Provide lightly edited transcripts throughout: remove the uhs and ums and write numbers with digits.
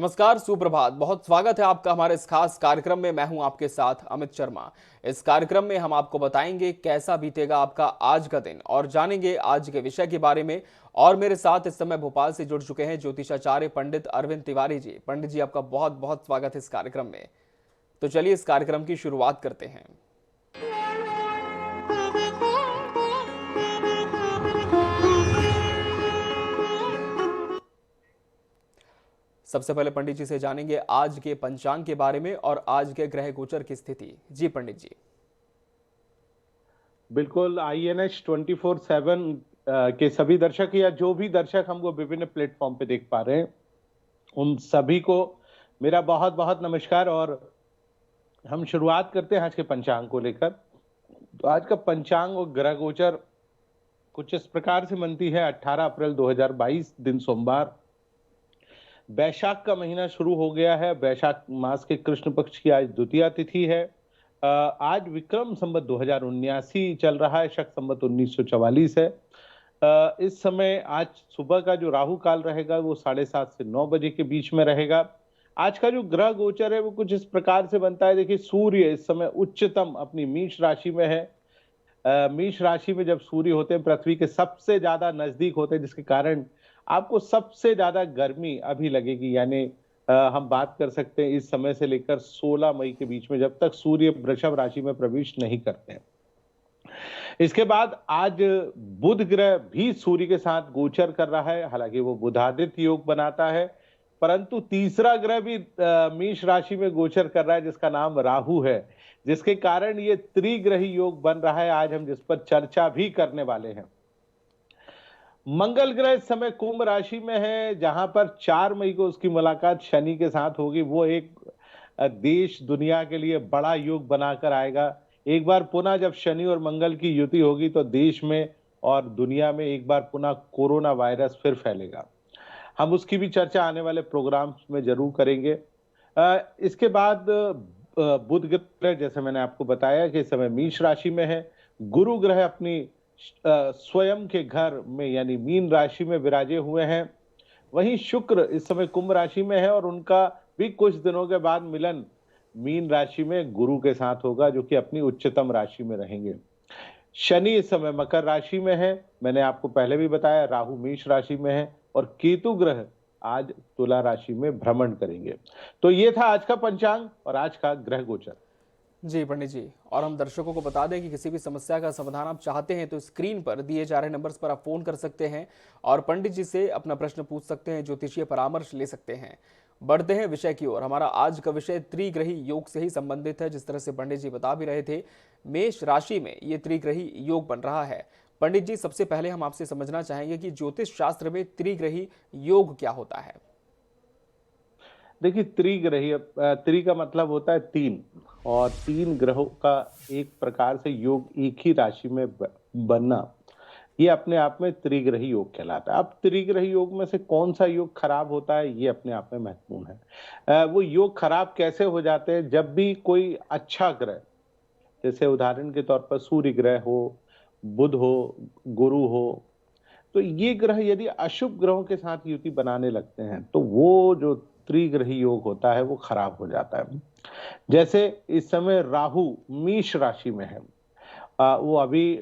नमस्कार, सुप्रभात। बहुत स्वागत है आपका हमारे इस खास कार्यक्रम में। मैं हूं आपके साथ अमित शर्मा। इस कार्यक्रम में हम आपको बताएंगे कैसा बीतेगा आपका आज का दिन और जानेंगे आज के विषय के बारे में। और मेरे साथ इस समय भोपाल से जुड़ चुके हैं ज्योतिषाचार्य पंडित अरविंद तिवारी जी। पंडित जी, आपका बहुत बहुत स्वागत है इस कार्यक्रम में। तो चलिए इस कार्यक्रम की शुरुआत करते हैं। सबसे पहले पंडित जी से जानेंगे आज के पंचांग के बारे में और आज के ग्रह गोचर की स्थिति। जी पंडित जी। बिल्कुल। INH 24/7 के सभी दर्शक या जो भी दर्शक हमको विभिन्न प्लेटफॉर्म पे देख पा रहे हैं, उन सभी को मेरा बहुत बहुत नमस्कार। और हम शुरुआत करते हैं आज के पंचांग को लेकर। तो आज का पंचांग और ग्रह गोचर कुछ इस प्रकार से बनती है। 18 अप्रैल 2022 दिन सोमवार, वैशाख का महीना शुरू हो गया है। वैशाख मास के कृष्ण पक्ष की आज द्वितीया तिथि है। आज विक्रम संवत 2079 चल रहा है, शक संवत 1944 है। इस समय आज सुबह का जो राहु काल रहेगा वो 7:30 से 9 बजे के बीच में रहेगा। आज का जो ग्रह गोचर है वो कुछ इस प्रकार से बनता है। देखिए, सूर्य इस समय उच्चतम अपनी मीष राशि में है। मीष राशि में जब सूर्य होते हैं पृथ्वी के सबसे ज्यादा नजदीक होते हैं, जिसके कारण आपको सबसे ज्यादा गर्मी अभी लगेगी। यानी हम बात कर सकते हैं इस समय से लेकर 16 मई के बीच में, जब तक सूर्य वृषभ राशि में प्रवेश नहीं करते हैं। इसके बाद आज बुध ग्रह भी सूर्य के साथ गोचर कर रहा है। हालांकि वो बुधादित्य योग बनाता है, परंतु तीसरा ग्रह भी मेष राशि में गोचर कर रहा है, जिसका नाम राहु है, जिसके कारण ये त्रिग्रही योग बन रहा है। आज हम जिस पर चर्चा भी करने वाले हैं। मंगल ग्रह इस समय कुंभ राशि में है, जहां पर 4 मई को उसकी मुलाकात शनि के साथ होगी। वो एक देश दुनिया के लिए बड़ा योग बनाकर आएगा। एक बार पुनः जब शनि और मंगल की युति होगी तो देश में और दुनिया में एक बार पुनः कोरोना वायरस फिर फैलेगा। हम उसकी भी चर्चा आने वाले प्रोग्राम्स में जरूर करेंगे। इसके बाद बुध ग्रह, जैसे मैंने आपको बताया कि इस समय मेष राशि में है। गुरु ग्रह अपनी स्वयं के घर में यानी मीन राशि में विराजे हुए हैं। वहीं शुक्र इस समय कुंभ राशि में है और उनका भी कुछ दिनों के बाद मिलन मीन राशि में गुरु के साथ होगा, जो कि अपनी उच्चतम राशि में रहेंगे। शनि इस समय मकर राशि में है, मैंने आपको पहले भी बताया। राहु मेष राशि में है और केतु ग्रह आज तुला राशि में भ्रमण करेंगे। तो ये था आज का पंचांग और आज का ग्रह गोचर। जी पंडित जी, और हम दर्शकों को बता दें कि किसी भी समस्या का समाधान आप चाहते हैं तो स्क्रीन पर दिए जा रहे नंबर्स पर आप फोन कर सकते हैं और पंडित जी से अपना प्रश्न पूछ सकते हैं, ज्योतिषीय परामर्श ले सकते हैं। बढ़ते हैं विषय की ओर। हमारा आज का विषय त्रिग्रही योग से ही संबंधित है। जिस तरह से पंडित जी बता भी रहे थे, मेष राशि में ये त्रिग्रही योग बन रहा है। पंडित जी, सबसे पहले हम आपसे समझना चाहेंगे कि ज्योतिष शास्त्र में त्रिग्रही योग क्या होता है। देखिए, त्रिग्रही, त्रि का मतलब होता है 3, और 3 ग्रहों का एक प्रकार से योग एक ही राशि में बनना, ये अपने आप में त्रिग्रही योग कहलाता है। अब त्रिग्रही योग में से कौन सा योग खराब होता है, ये अपने आप में महत्वपूर्ण है। वो योग खराब कैसे हो जाते हैं? जब भी कोई अच्छा ग्रह, जैसे उदाहरण के तौर पर सूर्य ग्रह हो, बुध हो, गुरु हो, तो ये ग्रह यदि अशुभ ग्रहों के साथ युति बनाने लगते हैं तो वो जो त्रिग्रही योग होता है वो खराब हो जाता है। जैसे इस समय राहु मेष राशि में है। वो अभी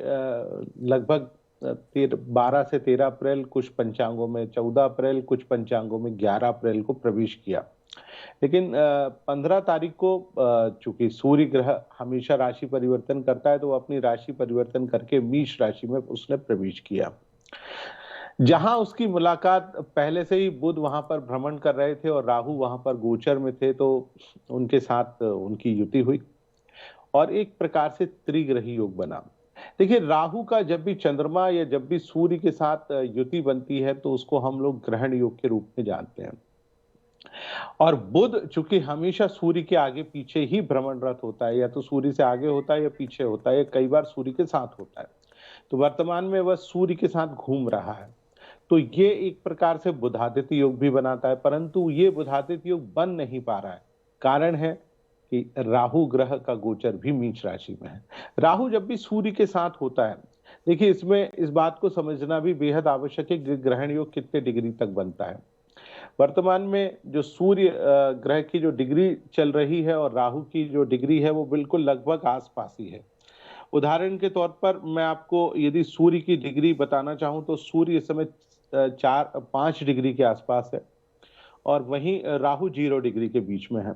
लगभग 12 से 13 अप्रैल, कुछ पंचांगों में 14 अप्रैल, कुछ पंचांगों में 11 अप्रैल को प्रवेश किया। लेकिन 15 तारीख को चूंकि सूर्य ग्रह हमेशा राशि परिवर्तन करता है, तो वो अपनी राशि परिवर्तन करके मेष राशि में उसने प्रवेश किया, जहां उसकी मुलाकात पहले से ही बुध वहां पर भ्रमण कर रहे थे और राहु वहां पर गोचर में थे, तो उनके साथ उनकी युति हुई और एक प्रकार से त्रिग्रही योग बना। देखिए, राहु का जब भी चंद्रमा या जब भी सूर्य के साथ युति बनती है तो उसको हम लोग ग्रहण योग के रूप में जानते हैं। और बुध चूंकि हमेशा सूर्य के आगे पीछे ही भ्रमणरत होता है, या तो सूर्य से आगे होता है या पीछे होता है, कई बार सूर्य के साथ होता है, तो वर्तमान में वह सूर्य के साथ घूम रहा है। तो ये एक प्रकार से बुधादित्य योग भी बनाता है, परंतु ये बुधादित्य योग बन नहीं पा रहा है। कारण है कि राहु ग्रह का गोचर भी मीष राशि में है। राहु जब भी सूर्य के साथ होता है, देखिए इसमें इस बात को समझना भी बेहद आवश्यक है कि ग्रहण योग कितने डिग्री तक बनता है। वर्तमान में जो सूर्य ग्रह की जो डिग्री चल रही है और राहु की जो डिग्री है वो बिल्कुल लगभग आसपास ही है। उदाहरण के तौर पर मैं आपको यदि सूर्य की डिग्री बताना चाहूँ तो सूर्य इस समय 4-5 डिग्री के आसपास है और वहीं राहु 0 डिग्री के बीच में है।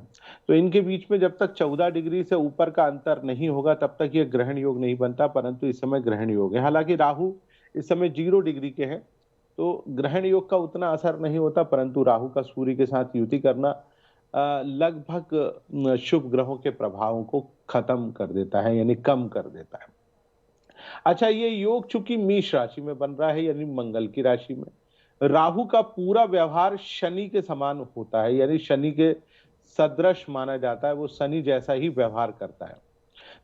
तो इनके बीच में जब तक 14 डिग्री से ऊपर का अंतर नहीं होगा तब तक ये ग्रहण योग नहीं बनता, परंतु इस समय ग्रहण योग है। हालांकि राहु इस समय 0 डिग्री के हैं, तो ग्रहण योग का उतना असर नहीं होता, परंतु राहु का सूर्य के साथ युति करना लगभग शुभ ग्रहों के प्रभावों को खत्म कर देता है, यानी कम कर देता है। अच्छा, ये योग चूंकि मेष राशि में बन रहा है, यानी मंगल की राशि में, राहु का पूरा व्यवहार शनि के समान होता है, यानी शनि के सदृश माना जाता है, वो शनि जैसा ही व्यवहार करता है।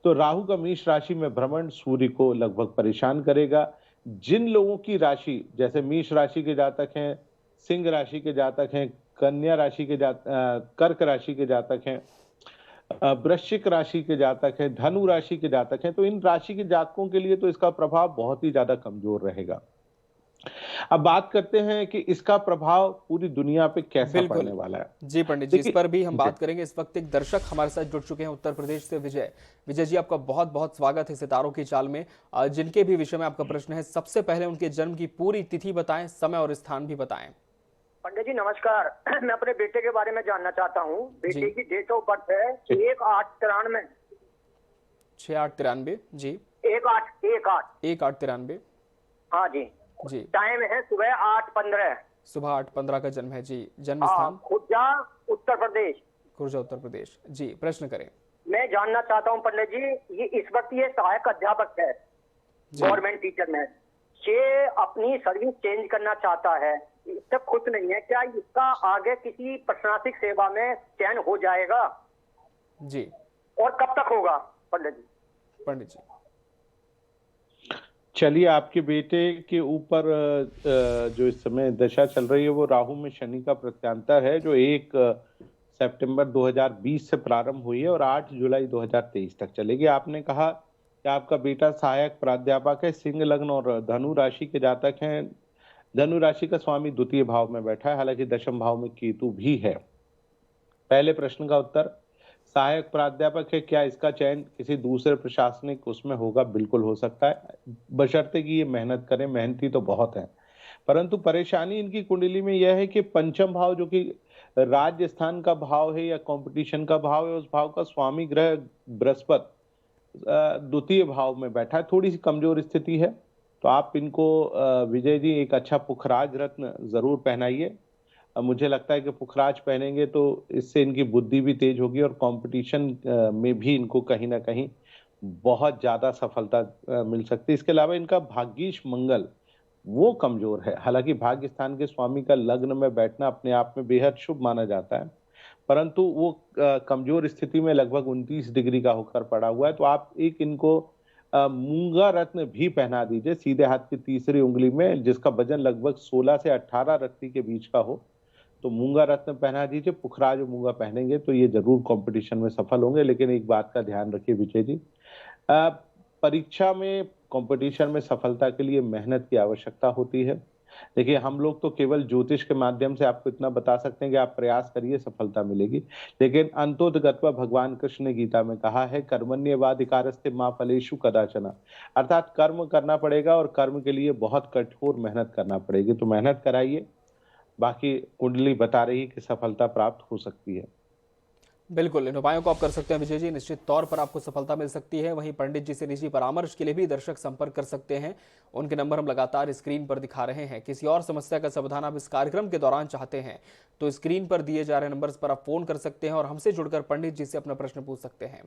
तो राहु का मेष राशि में भ्रमण सूर्य को लगभग परेशान करेगा। जिन लोगों की राशि, जैसे मेष राशि के जातक हैं, सिंह राशि के जातक हैं, कन्या राशि के कर्क राशि के जातक हैं, वृश्चिक राशि के जातक हैं, धनु राशि के जातक हैं, तो इन राशि के जातकों के लिए तो इसका प्रभाव बहुत ही ज्यादा कमजोर रहेगा। अब बात करते हैं कि इसका प्रभाव पूरी दुनिया पे कैसा पड़ने बिल्कुल वाला है। जी पंडित जी, इस देखिए, पर भी हम बात करेंगे। इस वक्त एक दर्शक हमारे साथ जुड़ चुके हैं उत्तर प्रदेश से, विजय। विजय जी, आपका बहुत बहुत स्वागत है सितारों की चाल में। जिनके भी विषय में आपका प्रश्न है, सबसे पहले उनके जन्म की पूरी तिथि बताएं, समय और स्थान भी बताएं। पंडित जी नमस्कार। मैं अपने बेटे के बारे में जानना चाहता हूँ। जी। बेटे की डेट ऑफ बर्थ है 1/8/93। 6893 जी। 1/8/18। 1893 हाँ जी। जी। टाइम है सुबह 8:15। सुबह 8:15 का जन्म है जी। जन्म हाँ, स्थान खुर्जा उत्तर प्रदेश। खुर्जा उत्तर प्रदेश जी। प्रश्न करें। मैं जानना चाहता हूँ पंडित जी, ये इस वक्त ये सहायक अध्यापक है जी। गवर्नमेंट टीचर में। ये अपनी सर्विस चेंज करना चाहता है, इससे खुश नहीं है, क्या इसका आगे किसी प्रशासनिक सेवा में चयन हो जाएगा जी। और कब तक होगा पंडित जी? पंडित जी, चलिए, आपके बेटे के ऊपर जो इस समय दशा चल रही है वो राहु में शनि का प्रत्यांतर है, जो 1 सितंबर 2020 से प्रारंभ हुई है और 8 जुलाई 2023 तक चलेगी। आपने कहा कि आपका बेटा सहायक प्राध्यापक है, सिंह लग्न और धनु राशि के जातक हैं। धनु राशि का स्वामी द्वितीय भाव में बैठा है, हालांकि दशम भाव में केतु भी है। पहले प्रश्न का उत्तर, सहायक प्राध्यापक है, क्या इसका चयन किसी दूसरे प्रशासनिक उसमें होगा? बिल्कुल हो सकता है, बशर्ते कि ये मेहनत करें। मेहनती तो बहुत है, परंतु परेशानी इनकी कुंडली में यह है कि पंचम भाव, जो कि राज्य स्थान का भाव है या कंपटीशन का भाव है, उस भाव का स्वामी ग्रह बृहस्पति द्वितीय भाव में बैठा है। थोड़ी सी कमजोर स्थिति है, तो आप इनको विजय जी एक अच्छा पुखराज रत्न जरूर पहनाइए। मुझे लगता है कि पुखराज पहनेंगे तो इससे इनकी बुद्धि भी तेज होगी और कंपटीशन में भी इनको कहीं ना कहीं बहुत ज्यादा सफलता मिल सकती है। इसके अलावा इनका भाग्येश मंगल वो कमजोर है। हालांकि भाग्य स्थान के स्वामी का लग्न में बैठना अपने आप में बेहद शुभ माना जाता है, परंतु वो कमजोर स्थिति में लगभग 29 डिग्री का होकर पड़ा हुआ है। तो आप एक इनको मूंगा रत्न भी पहना दीजिए सीधे हाथ की तीसरी उंगली में, जिसका वजन लगभग 16 से 18 रत्ती के बीच का हो। तो मूंगा रत्न पहना दीजिए। पुखराज और मूंगा पहनेंगे तो ये जरूर कंपटीशन में सफल होंगे। लेकिन एक बात का ध्यान रखिए विजय जी, परीक्षा में, कंपटीशन में सफलता के लिए मेहनत की आवश्यकता होती है। देखिए, हम लोग तो केवल ज्योतिष के माध्यम से आपको इतना बता सकते हैं कि आप प्रयास करिए, सफलता मिलेगी। लेकिन अंतोदगत्वा भगवान कृष्ण ने गीता में कहा है, कर्मण्येवाधिकारस्ते मा फलेषु कदाचन, अर्थात कर्म करना पड़ेगा और कर्म के लिए बहुत कठोर मेहनत करना पड़ेगी। तो मेहनत कराइए, बाकी कुंडली बता रही है कि सफलता प्राप्त हो सकती है। बिल्कुल, इन उपायों को आप कर सकते हैं विजय जी, निश्चित तौर पर आपको सफलता मिल सकती है। वहीं पंडित जी से निजी परामर्श के लिए भी दर्शक संपर्क कर सकते हैं। उनके नंबर हम लगातार स्क्रीन पर दिखा रहे हैं। किसी और समस्या का समाधान आप इस कार्यक्रम के दौरान चाहते हैं तो स्क्रीन पर दिए जा रहे नंबर्स पर आप फोन कर सकते हैं और हमसे जुड़कर पंडित जी से अपना प्रश्न पूछ सकते हैं।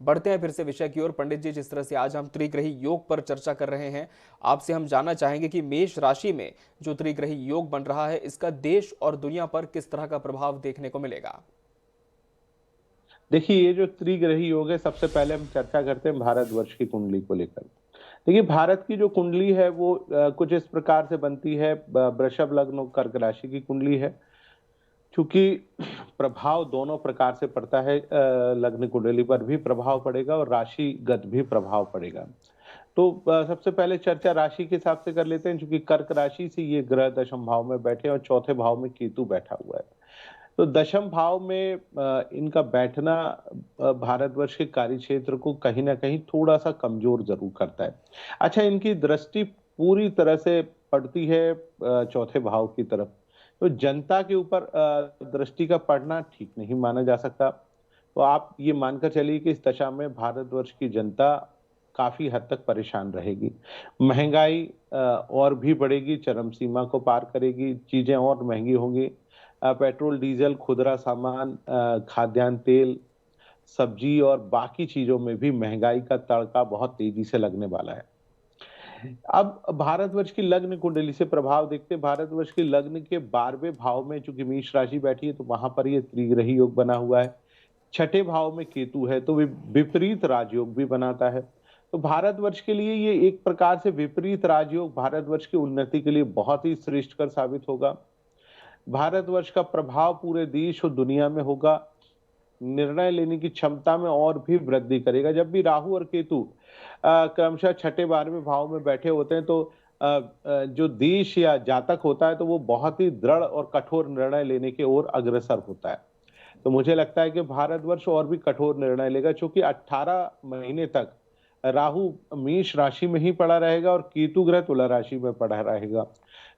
बढ़ते हैं फिर से विषय की ओर। पंडित जी, जिस तरह से आज हम त्रिग्रही योग पर चर्चा कर रहे हैं, आपसे हम जानना चाहेंगे कि मेष राशि में जो त्रिग्रही योग बन रहा है, इसका देश और दुनिया पर किस तरह का प्रभाव देखने को मिलेगा? देखिए, ये जो त्रिग्रही योग है, सबसे पहले हम चर्चा करते हैं भारतवर्ष की कुंडली को लेकर। देखिए, भारत की जो कुंडली है वो कुछ इस प्रकार से बनती है। वृषभ लग्न और कर्क राशि की कुंडली है। चूंकि प्रभाव दोनों प्रकार से पड़ता है, लग्न कुंडली पर भी प्रभाव पड़ेगा और राशिगत भी प्रभाव पड़ेगा। तो सबसे पहले चर्चा राशि के हिसाब से कर लेते हैं, क्योंकि कर्क राशि से ये ग्रह दशम भाव में बैठे और चौथे भाव में केतु बैठा हुआ है। तो दशम भाव में इनका बैठना भारतवर्ष के कार्य क्षेत्र को कहीं ना कहीं थोड़ा सा कमजोर जरूर करता है। अच्छा, इनकी दृष्टि पूरी तरह से पड़ती है चौथे भाव की तरफ, तो जनता के ऊपर दृष्टि का पड़ना ठीक नहीं माना जा सकता। तो आप ये मानकर चलिए कि इस दशा में भारतवर्ष की जनता काफी हद तक परेशान रहेगी। महंगाई और भी बढ़ेगी, चरम सीमा को पार करेगी, चीजें और महंगी होंगी। पेट्रोल, डीजल, खुदरा सामान, खाद्यान्न तेल, सब्जी और बाकी चीजों में भी महंगाई का तड़का बहुत तेजी से लगने वाला है। अब भारतवर्ष की लग्न कुंडली से प्रभाव देखते हैं। भारतवर्ष की लग्न के 12वें भाव में चूंकि मेष राशि बैठी है, तो वहां पर ये त्रिग्रही योग बना हुआ है। छठे भाव में केतु है, तो विपरीत राजयोग भी बनाता है। तो भारतवर्ष के लिए ये एक प्रकार से विपरीत राजयोग भारतवर्ष की उन्नति के लिए बहुत ही श्रेष्ठकर साबित होगा। भारतवर्ष का प्रभाव पूरे देश और दुनिया में होगा। निर्णय लेने की क्षमता में और भी वृद्धि करेगा। जब भी राहु और केतु क्रमशः छठे 12वें भाव में बैठे होते हैं, तो जो देश या जातक होता है, तो वो बहुत ही दृढ़ और कठोर निर्णय लेने की ओर अग्रसर होता है। तो मुझे लगता है कि भारतवर्ष और भी कठोर निर्णय लेगा, क्योंकि 18 महीने तक राहु मेष राशि में ही पड़ा रहेगा और केतु ग्रह तुला राशि में पड़ा रहेगा।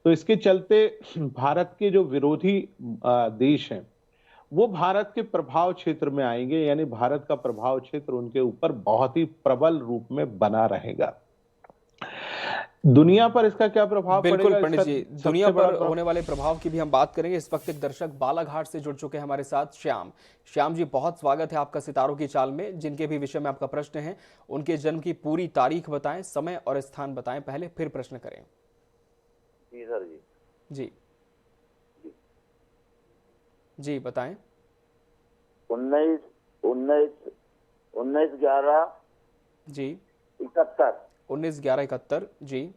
तो इसके चलते भारत के जो विरोधी देश हैं, वो भारत के प्रभाव क्षेत्र में आएंगे, यानी भारत का प्रभाव क्षेत्र उनके ऊपर बहुत ही प्रबल रूप में बना रहेगा। दुनिया पर इसका क्या प्रभाव बिल्कुल पड़ेगा? पंडित इसका जी, सबसे दुनिया बड़ा पर होने वाले प्रभाव की भी हम बात करेंगे। इस वक्त एक दर्शक बालाघाट से जुड़ चुके हैं हमारे साथ, श्याम। श्याम जी, बहुत स्वागत है आपका सितारों की चाल में। जिनके भी विषय में आपका प्रश्न है, उनके जन्म की पूरी तारीख बताएं, समय और स्थान बताएं पहले, फिर प्रश्न करें। जी सर जी। जी जी बताएं। 19 19 19/11 जी 71 19/11/71। जी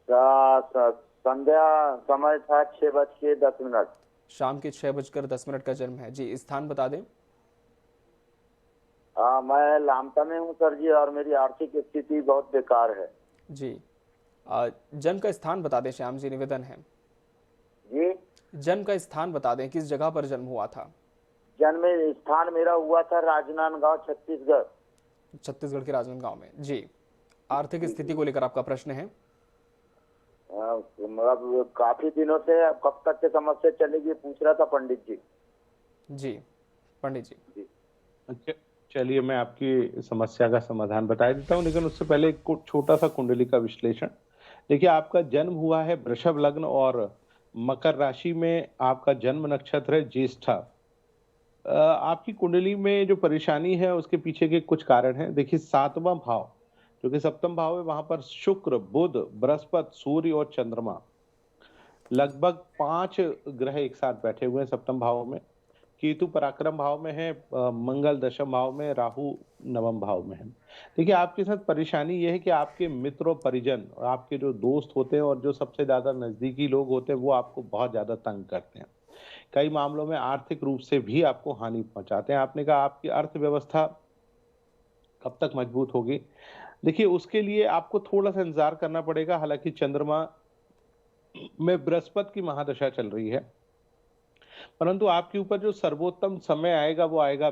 संध्या समय था 6:10। शाम के 6:10 का जन्म है। जी, स्थान बता दें। मैं लामता में हूँ सर जी, और मेरी आर्थिक स्थिति बहुत बेकार है जी, जन्म का स्थान बता दें श्याम जी, निवेदन है। जी। जन्म का स्थान बता दें, किस जगह पर जन्म हुआ था। जन्म स्थान मेरा हुआ था राजनांदगांव, छत्तीसगढ़। छत्तीसगढ़ के राजनांदगांव में। जी, आर्थिक स्थिति को लेकर आपका प्रश्न है। मतलब काफी दिनों से अब कब तक की समस्या चलेगी पूछ रहा था पंडित जी। जी पंडित जी। अच्छा, चलिए मैं आपकी समस्या का समाधान बता देता हूँ, लेकिन उससे पहले एक छोटा सा कुंडली का विश्लेषण। देखिए, आपका जन्म हुआ है वृषभ लग्न और मकर राशि में। आपका जन्म नक्षत्र है ज्येष्ठा। आपकी कुंडली में जो परेशानी है उसके पीछे के कुछ कारण हैं। देखिए, 7वां भाव जो कि सप्तम भाव है, वहां पर शुक्र, बुध, बृहस्पति, सूर्य और चंद्रमा, लगभग 5 ग्रह एक साथ बैठे हुए हैं सप्तम भाव में। केतु पराक्रम भाव में है, मंगल दशम भाव में, राहु नवम भाव में है। देखिए, आपके साथ परेशानी यह है कि आपके मित्र और परिजन और आपके जो दोस्त होते हैं और जो सबसे ज्यादा नजदीकी लोग होते हैं, वो आपको बहुत ज्यादा तंग करते हैं। कई मामलों में आर्थिक रूप से भी आपको हानि पहुंचाते हैं। आपने कहा आपकी अर्थव्यवस्था कब तक मजबूत होगी? देखिए, उसके लिए आपको थोड़ा सा इंतजार करना पड़ेगा। हालांकि चंद्रमा में बृहस्पति की महादशा चल रही है, परंतु आपके ऊपर जो सर्वोत्तम समय आएगा वो आएगा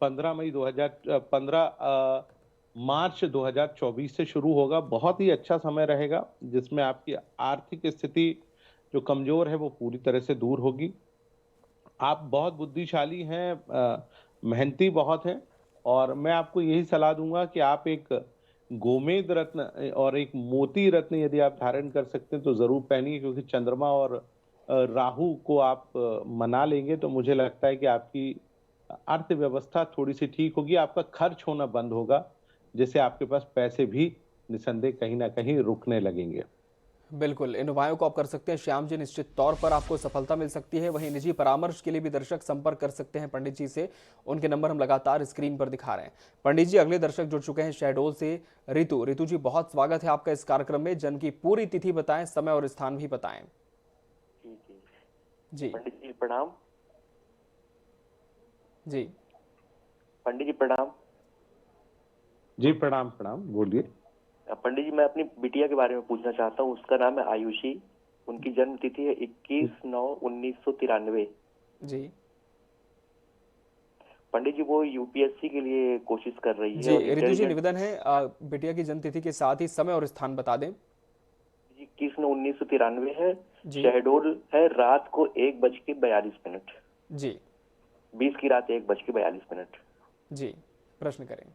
15 मार्च 2024 से शुरू होगा। बहुत ही अच्छा समय रहेगा, जिसमें आपकी आर्थिक स्थिति जो कमजोर है वो पूरी तरह से दूर होगी। आप बहुत बुद्धिशाली हैं, मेहनती बहुत हैं, और मैं आपको यही सलाह दूंगा कि आप एक गोमेद रत्न और एक मोती रत्न यदि आप धारण कर सकते हैं तो जरूर पहनिए, क्योंकि चंद्रमा और राहु को आप मना लेंगे तो मुझे लगता है कि आपकी अर्थव्यवस्था थोड़ी सी ठीक होगी। आपका खर्च होना बंद होगा, जिससे आपके पास पैसे भी निसंदेह कहीं ना कहीं रुकने लगेंगे। बिल्कुल, इन उपायों को आप कर सकते हैं श्याम जी, निश्चित तौर पर आपको सफलता मिल सकती है। वहीं निजी परामर्श के लिए भी दर्शक संपर्क कर सकते हैं पंडित जी से। उनके नंबर हम लगातार स्क्रीन पर दिखा रहे हैं। पंडित जी, अगले दर्शक जुड़ चुके हैं शहडोल से, रितु। रितु जी, बहुत स्वागत है आपका इस कार्यक्रम में। जन्म की पूरी तिथि बताएं, समय और स्थान भी बताएं। जी पंडित जी प्रणाम। जी पंडित जी प्रणाम। जी प्रणाम प्रणाम, बोलिए। पंडित जी, मैं अपनी बिटिया के बारे में पूछना चाहता हूँ। उसका नाम है आयुषी। उनकी जन्म तिथि है 21/9/1993। जी पंडित जी, वो यूपीएससी के लिए कोशिश कर रही है जी और रितु जी, इंटेलिजेंट। निवेदन है बिटिया की जन्म तिथि के साथ ही समय और स्थान बता दें। 21/9/1993 है। जी शहडोल है। रात को 1:42। जी 20 की रात 1:42। जी प्रश्न करें।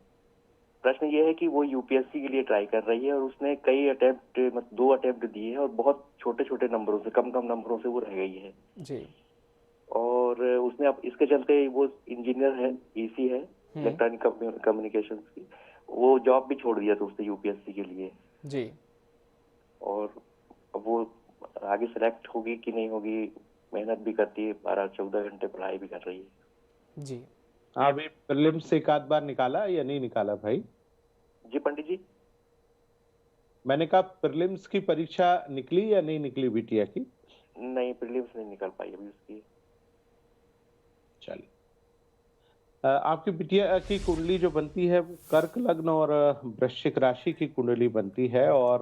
प्रश्न ये है कि वो यूपीएससी के लिए ट्राई कर रही है और उसने कई अटेम्प्ट, मतलब 2 अटेम्प्ट दिए हैं और बहुत छोटे छोटे नंबरों से, कम कम नंबरों से वो रह गई है। जी और उसने अब इसके चलते, वो इंजीनियर है, ईसी है, इलेक्ट्रॉनिक कम्युनिकेशंस की। वो जॉब भी छोड़ दिया था उसने यूपीएससी के लिए। जी और अब वो आगे सेलेक्ट होगी कि नहीं होगी, मेहनत भी करती है, 12-14 घंटे पढ़ाई भी कर रही है। जी अभी प्रीलिम्स एक आध बार निकाला या नहीं निकाला भाई? जी पंडित जी। मैंने कहा प्रीलिम्स की परीक्षा निकली या नहीं निकली बिटिया की? नहीं, प्रीलिम्स नहीं निकल पाई अभी उसकी। चलिए, आपकी बिटिया की कुंडली जो बनती है वो कर्क लग्न और वृश्चिक राशि की कुंडली बनती है, और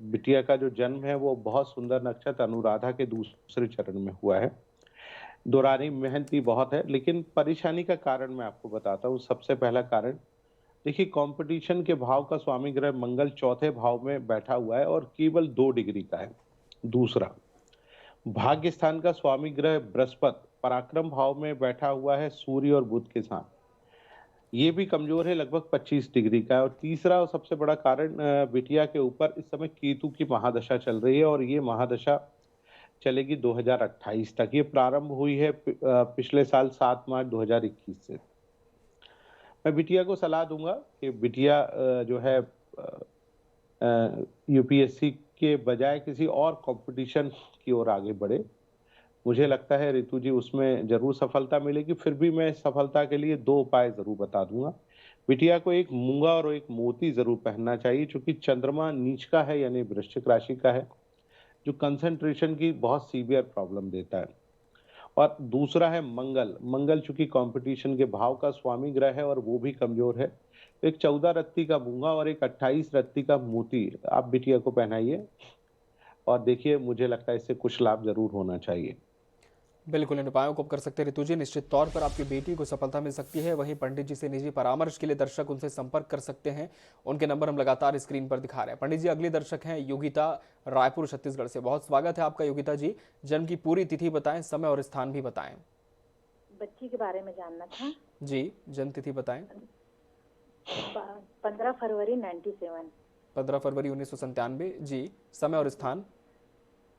बिटिया का जो जन्म है वो बहुत सुंदर नक्षत्र अनुराधा के दूसरे चरण में हुआ है। दुरानी मेहनती बहुत है, लेकिन परेशानी का कारण मैं आपको बताता हूँ। सबसे पहला कारण, देखिए कंपटीशन के भाव का स्वामी ग्रह मंगल चौथे भाव में बैठा हुआ है और केवल 2 डिग्री का है। दूसरा, भाग्य स्थान का स्वामी ग्रह बृहस्पति पराक्रम भाव में बैठा हुआ है सूर्य और बुध के साथ, ये भी कमजोर है, लगभग 25 डिग्री का है। और तीसरा और सबसे बड़ा कारण, बिटिया के ऊपर इस समय केतु की महादशा चल रही है और ये महादशा चलेगी 2028 तक। ये प्रारंभ हुई है पिछले साल 7 मार्च 2021 से। मैं बिटिया को सलाह दूंगा कि बिटिया जो है यूपीएससी के बजाय किसी और कंपटीशन की ओर आगे बढ़े। मुझे लगता है रितु जी उसमें जरूर सफलता मिलेगी। फिर भी मैं सफलता के लिए 2 उपाय जरूर बता दूंगा। बिटिया को एक मूंगा और एक मोती जरूर पहनना चाहिए, क्योंकि चंद्रमा नीच का है यानी वृश्चिक राशि का है, जो कंसंट्रेशन की बहुत सीवियर प्रॉब्लम देता है। और दूसरा है मंगल। मंगल चूंकि कंपटीशन के भाव का स्वामी ग्रह है और वो भी कमजोर है, तो एक 14 रत्ती का मूंगा और एक 28 रत्ती का मोती आप बिटिया को पहनाइए और देखिए, मुझे लगता है इससे कुछ लाभ जरूर होना चाहिए। बिल्कुल, इन उपायों को आप कर सकते हैं रितु जी। निश्चित तौर पर आपकी बेटी को सफलता मिल सकती है। वहीं पंडित जी से निजी परामर्श के लिए दर्शक उनसे संपर्क कर सकते हैं। उनके नंबर हम लगातार स्क्रीन पर दिखा रहे हैं। पंडित जी, अगले दर्शक हैं योगिता, रायपुर छत्तीसगढ़ से। बहुत स्वागत है आपका योगिता जी। जन्म की पूरी तिथि बताएं, समय और स्थान भी बताएं। बच्ची के बारे में जानना था। जी, जन्म तिथि बताएं। 15 फरवरी 97। 15 फरवरी 1997। जी, समय और स्थान।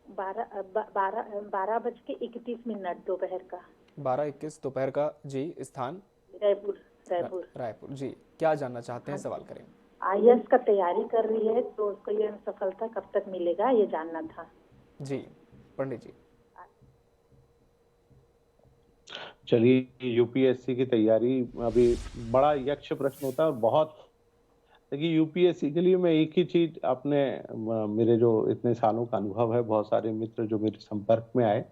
12:31 दोपहर का। 12:21 दोपहर का। जी, स्थान। रायपुर। रायपुर। रायपुर। जी, क्या जानना चाहते हैं, सवाल करें। आईएएस का तैयारी कर रही है, तो उसको ये सफलता कब तक मिलेगा, ये जानना था। जी पंडित जी। चलिए, यूपीएससी की तैयारी अभी बड़ा यक्ष प्रश्न होता है और बहुत, देखिए यूपीएससी के लिए मैं एक ही चीज अपने मेरे जो इतने सालों का अनुभव है, बहुत सारे मित्र जो मेरे संपर्क में आए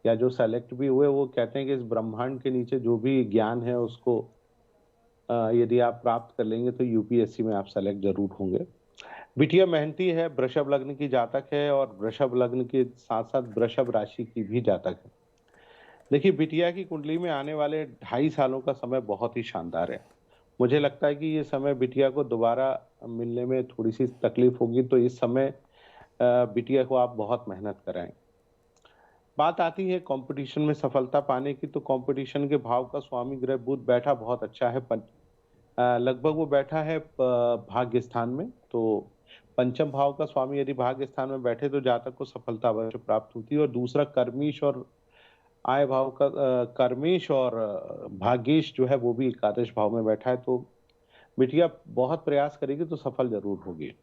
या जो सेलेक्ट भी हुए, वो कहते हैं कि इस ब्रह्मांड के नीचे जो भी ज्ञान है उसको यदि आप प्राप्त कर लेंगे तो यूपीएससी में आप सेलेक्ट जरूर होंगे। बिटिया मेहनती है, वृषभ लग्न की जातक है और वृषभ लग्न के साथ साथ वृषभ राशि की भी जातक है। देखिए, बिटिया की कुंडली में आने वाले 2.5 सालों का समय बहुत ही शानदार है। मुझे लगता है कि ये समय बिटिया को दोबारा मिलने में थोड़ी सी तकलीफ होगी, तो इस समय बिटिया को आप बहुत मेहनत कराएं। बात आती है कंपटीशन में सफलता पाने की, तो कंपटीशन के भाव का स्वामी ग्रह बुध बैठा बहुत अच्छा है। लगभग वो बैठा है भाग्य स्थान में, तो पंचम भाव का स्वामी यदि भाग्य स्थान में बैठे तो जातक को सफलता अवश्य प्राप्त होती है। और दूसरा, कर्मीश और आय भाव का कर्मेश और भाग्येश जो है वो भी एकादश भाव में बैठा है, तो बिटिया बहुत प्रयास करेगी तो सफल जरूर होगी।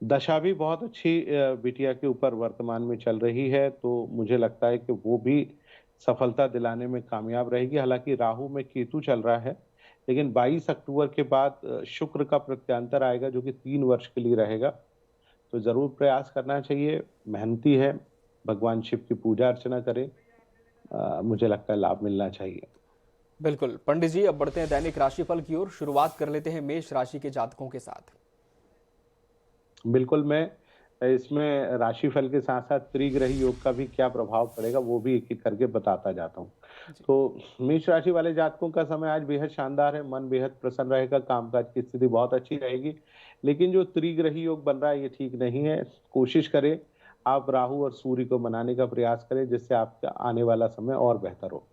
दशा भी बहुत अच्छी बिटिया के ऊपर वर्तमान में चल रही है, तो मुझे लगता है कि वो भी सफलता दिलाने में कामयाब रहेगी। हालांकि राहु में केतु चल रहा है, लेकिन 22 अक्टूबर के बाद शुक्र का प्रत्यांतर आएगा जो कि 3 वर्ष के लिए रहेगा, तो जरूर प्रयास करना चाहिए। मेहनती है, भगवान शिव की पूजा अर्चना करें, मुझे लगता है लाभ मिलना चाहिए। बिल्कुल पंडित जी, अब बढ़ते हैं दैनिक राशिफल की ओर। शुरुआत कर लेते हैं मेष राशि के जातकों के साथ। बिल्कुल, मैं इसमें राशिफल के साथ-साथ त्रिग्रही योग का भी क्या प्रभाव पड़ेगा, वो भी एक-एक करके बताता जाता हूँ। जी। तो मेष राशि वाले जातकों का समय आज बेहद शानदार है, मन बेहद प्रसन्न रहेगा, कामकाज की स्थिति बहुत अच्छी रहेगी। लेकिन जो त्रिग्रही योग बन रहा है, ये ठीक नहीं है। कोशिश करें, आप राहु और सूर्य को मनाने का प्रयास करें, जिससे आपका आने वाला समय और बेहतर हो।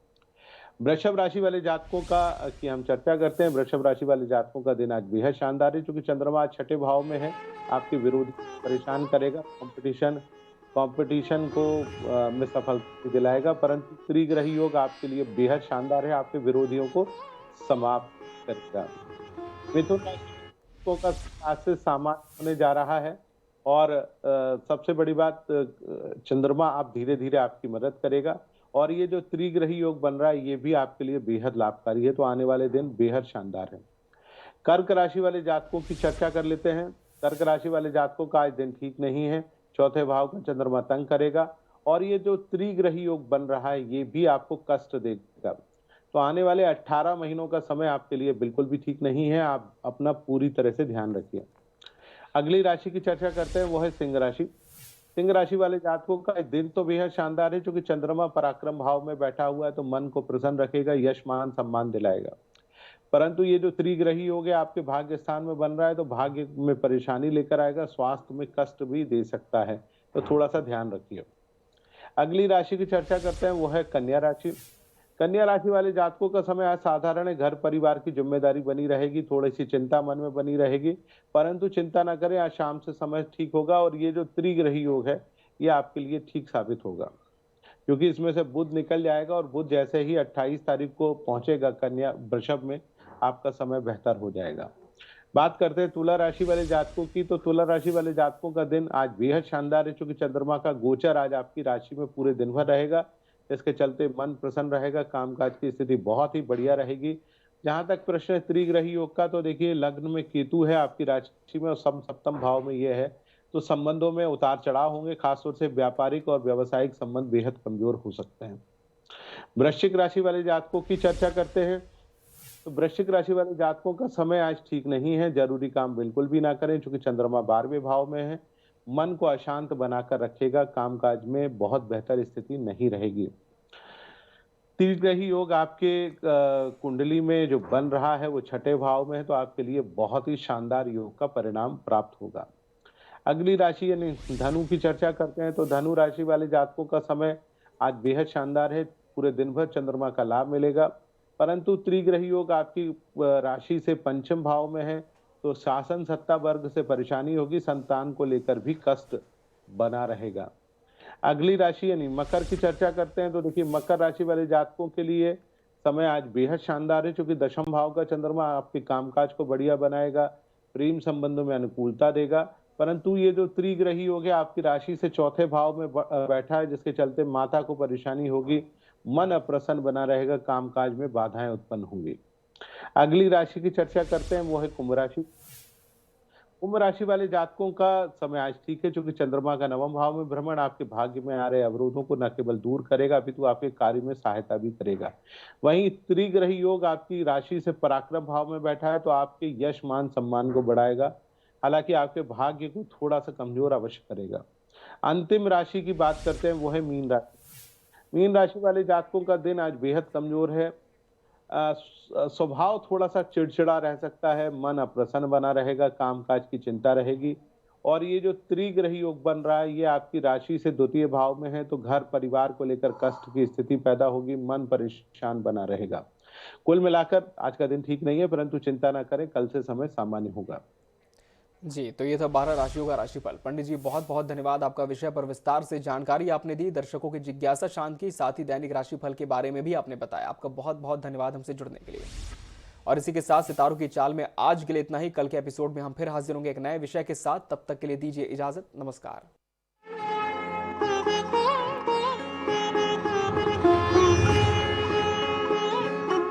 वृषभ राशि वाले जातकों का की हम चर्चा करते हैं। वृषभ राशि वाले जातकों का दिन आज बेहद शानदार है, क्योंकि चंद्रमा आज छठे भाव में है। आपके विरोधी परेशान करेगा, कंपटीशन कंपटीशन को में सफलता दिलाएगा, परंतु त्रिग्रही योग आपके लिए बेहद शानदार है, आपके विरोधियों को समाप्त करेगा। मिथुन राशि का आज से सामान्य होने जा रहा है, और सबसे बड़ी बात, चंद्रमा आप धीरे-धीरे आपकी मदद करेगा, और ये जो त्रिग्रही योग बन रहा है, ये भी आपके लिए बेहद लाभकारी है, तो आने वाले दिन बेहद शानदार है। कर्क राशि वाले जातकों की चर्चा कर लेते हैं। कर्क राशि वाले जातकों का आज दिन ठीक नहीं है, चौथे भाव का चंद्रमा तंग करेगा, और ये जो त्रिग्रही योग बन रहा है, ये भी आपको कष्ट देगा। तो आने वाले 18 महीनों का समय आपके लिए बिल्कुल भी ठीक नहीं है, आप अपना पूरी तरह से ध्यान रखिए। अगली राशि की चर्चा करते हैं, वो है सिंह राशि। सिंह राशि वाले जातकों का दिन तो बेहद शानदार है, क्योंकि चंद्रमा पराक्रम भाव में बैठा हुआ है, तो मन को प्रसन्न रखेगा, यश मान सम्मान दिलाएगा। परंतु ये जो त्रिग्रही योग है आपके भाग्य स्थान में बन रहा है, तो भाग्य में परेशानी लेकर आएगा, स्वास्थ्य में कष्ट भी दे सकता है, तो थोड़ा सा ध्यान रखिए। अगली राशि की चर्चा करते हैं, वो है कन्या राशि। कन्या राशि वाले जातकों का समय आज साधारण है, घर परिवार की जिम्मेदारी बनी रहेगी, थोड़ी सी चिंता मन में बनी रहेगी, परंतु चिंता न करें, आज शाम से समय ठीक होगा, और ये जो त्रिग्रही योग है, ये आपके लिए ठीक साबित होगा, क्योंकि इसमें से बुध निकल जाएगा, और बुध जैसे ही 28 तारीख को पहुंचेगा कन्या वृषभ में, आपका समय बेहतर हो जाएगा। बात करते हैं तुला राशि वाले जातकों की, तो तुला राशि वाले जातकों का दिन आज बेहद शानदार है, क्योंकि चंद्रमा का गोचर आज आपकी राशि में पूरे दिन भर रहेगा, इसके चलते मन प्रसन्न रहेगा, कामकाज की स्थिति बहुत ही बढ़िया रहेगी। जहां तक प्रश्न है त्रिग्रही योग का, तो देखिए लग्न में केतु है आपकी राशि में, और सप्तम भाव में ये है, तो संबंधों में उतार चढ़ाव होंगे, खासतौर से व्यापारिक और व्यावसायिक संबंध बेहद कमजोर हो सकते हैं। वृश्चिक राशि वाले जातकों की चर्चा करते हैं। तो वृश्चिक राशि वाले जातकों का समय आज ठीक नहीं है, जरूरी काम बिल्कुल भी ना करें, क्योंकि चंद्रमा 12वें भाव में है, मन को अशांत बनाकर रखेगा, कामकाज में बहुत बेहतर स्थिति नहीं रहेगी। त्रिग्रही योग आपके कुंडली में जो बन रहा है, वो छठे भाव में है, तो आपके लिए बहुत ही शानदार योग का परिणाम प्राप्त होगा। अगली राशि यानी धनु की चर्चा करते हैं, तो धनु राशि वाले जातकों का समय आज बेहद शानदार है, पूरे दिन भर चंद्रमा का लाभ मिलेगा, परंतु त्रिग्रही योग आपकी राशि से पंचम भाव में है, तो शासन सत्ता वर्ग से परेशानी होगी, संतान को लेकर भी कष्ट बना रहेगा। अगली राशि यानी मकर की चर्चा करते हैं, तो देखिए मकर राशि वाले जातकों के लिए समय आज बेहद शानदार है, क्योंकि दशम भाव का चंद्रमा आपके कामकाज को बढ़िया बनाएगा, प्रेम संबंधों में अनुकूलता देगा, परंतु ये जो त्रिग्रही योग है आपकी राशि से चौथे भाव में बैठा है, जिसके चलते माता को परेशानी होगी, मन अप्रसन्न बना रहेगा, कामकाज में बाधाएं उत्पन्न होंगी। अगली राशि की चर्चा करते हैं, वो है कुंभ राशि। कुंभ राशि वाले जातकों का समय आज ठीक है, क्योंकि चंद्रमा का नवम भाव में भ्रमण आपके भाग्य में आ रहे अवरोधों को न केवल दूर करेगा, अपितु आपके कार्य में सहायता भी करेगा। वहीं त्रिग्रही योग आपकी राशि से पराक्रम भाव में बैठा है, तो आपके यश मान सम्मान को बढ़ाएगा, हालांकि आपके भाग्य को थोड़ा सा कमजोर अवश्य करेगा। अंतिम राशि की बात करते हैं, वो है मीन राशि। मीन राशि वाले जातकों का दिन आज बेहद कमजोर है, स्वभाव थोड़ा सा चिड़चिड़ा रह सकता है, मन अप्रसन्न बना रहेगा, कामकाज की चिंता रहेगी, और ये जो त्रिग्रही योग बन रहा है, ये आपकी राशि से द्वितीय भाव में है, तो घर परिवार को लेकर कष्ट की स्थिति पैदा होगी, मन परेशान बना रहेगा। कुल मिलाकर आज का दिन ठीक नहीं है, परंतु चिंता न करें, कल से समय सामान्य होगा। जी, तो ये था 12 राशियों का राशिफल। पंडित जी बहुत बहुत धन्यवाद, आपका विषय पर विस्तार से जानकारी आपने दी, दर्शकों की जिज्ञासा शांत की, साथ ही दैनिक राशिफल के बारे में भी आपने बताया। आपका बहुत बहुत धन्यवाद हमसे जुड़ने के लिए। और इसी के साथ सितारों की चाल में आज के लिए इतना ही। कल के एपिसोड में हम फिर हाजिर होंगे एक नए विषय के साथ। तब तक के लिए दीजिए इजाजत। नमस्कार।